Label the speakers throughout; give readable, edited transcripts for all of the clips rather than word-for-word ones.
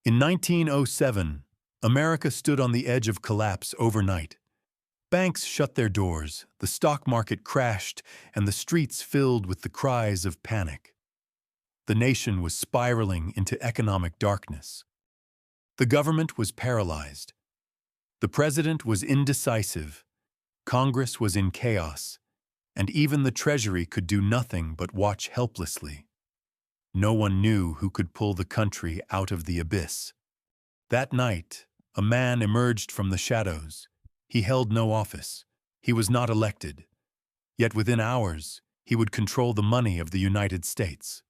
Speaker 1: In 1907, America stood on the edge of collapse overnight. Banks shut their doors, the stock market crashed, and the streets filled with the cries of panic. The nation was spiraling into economic darkness. The government was paralyzed. The president was indecisive. Congress was in chaos, and even the Treasury could do nothing but watch helplessly. No one knew who could pull the country out of the abyss. That night, a man emerged from the shadows. He held no office. He was not elected. Yet within hours, he would control the money of the United States.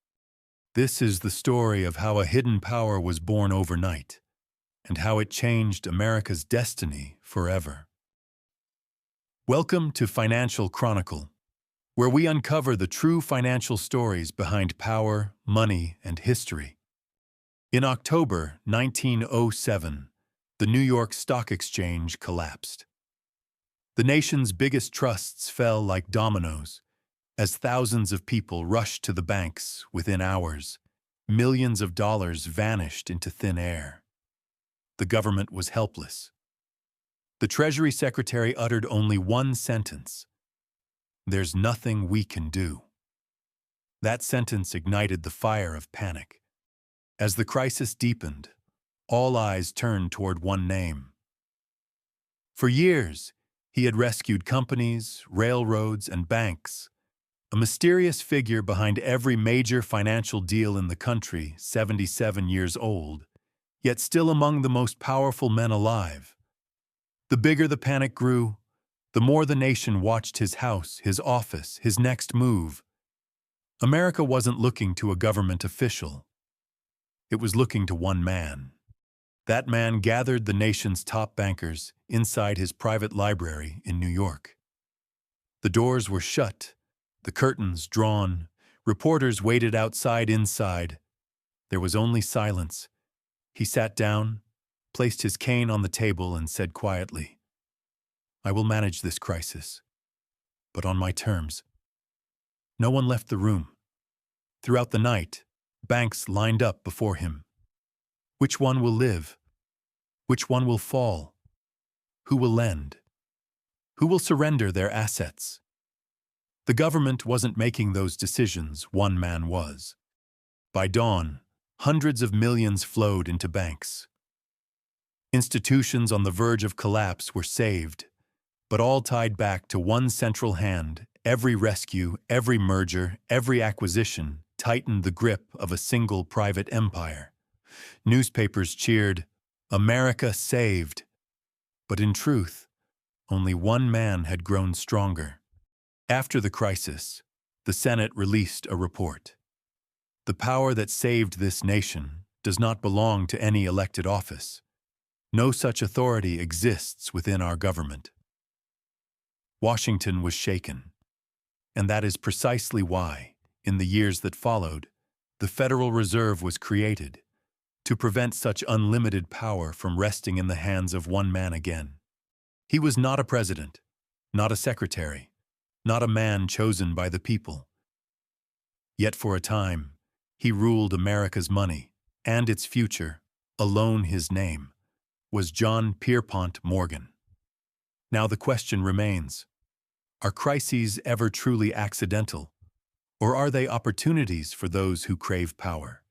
Speaker 1: This is the story of how a hidden power was born overnight, and how it changed America's destiny forever. Welcome to Financial Chronicle, where we uncover the true financial stories behind power, money, and history. In October 1907, the New York Stock Exchange collapsed. The nation's biggest trusts fell like dominoes. As thousands of people rushed to the banks within hours, millions of dollars vanished into thin air. The government was helpless. The Treasury Secretary uttered only one sentence: "There's nothing we can do." That sentence ignited the fire of panic. As the crisis deepened, all eyes turned toward one name. For years, he had rescued companies, railroads, and banks. A mysterious figure behind every major financial deal in the country, 77 years old, yet still among the most powerful men alive. The bigger the panic grew, the more the nation watched his house, his office, his next move. America wasn't looking to a government official. It was looking to one man. That man gathered the nation's top bankers inside his private library in New York. The doors were shut, the curtains drawn, reporters waited outside inside. There was only silence. He sat down, placed his cane on the table, and said quietly, "I will manage this crisis, but on my terms." No one left the room. Throughout the night, banks lined up before him. Which one will live? Which one will fall? Who will lend? Who will surrender their assets? The government wasn't making those decisions, one man was. By dawn, hundreds of millions flowed into banks. Institutions on the verge of collapse were saved, but all tied back to one central hand. Every rescue, every merger, every acquisition tightened the grip of a single private empire. Newspapers cheered, "America saved." But in truth, only one man had grown stronger. After the crisis, the Senate released a report. The power that saved this nation does not belong to any elected office. No such authority exists within our government. Washington was shaken, and that is precisely why, in the years that followed, the Federal Reserve was created, to prevent such unlimited power from resting in the hands of one man again. He was not a president, not a secretary, not a man chosen by the people. Yet for a time, he ruled America's money and its future. Alone his name was John Pierpont Morgan. Now the question remains, are crises ever truly accidental, or are they opportunities for those who crave power?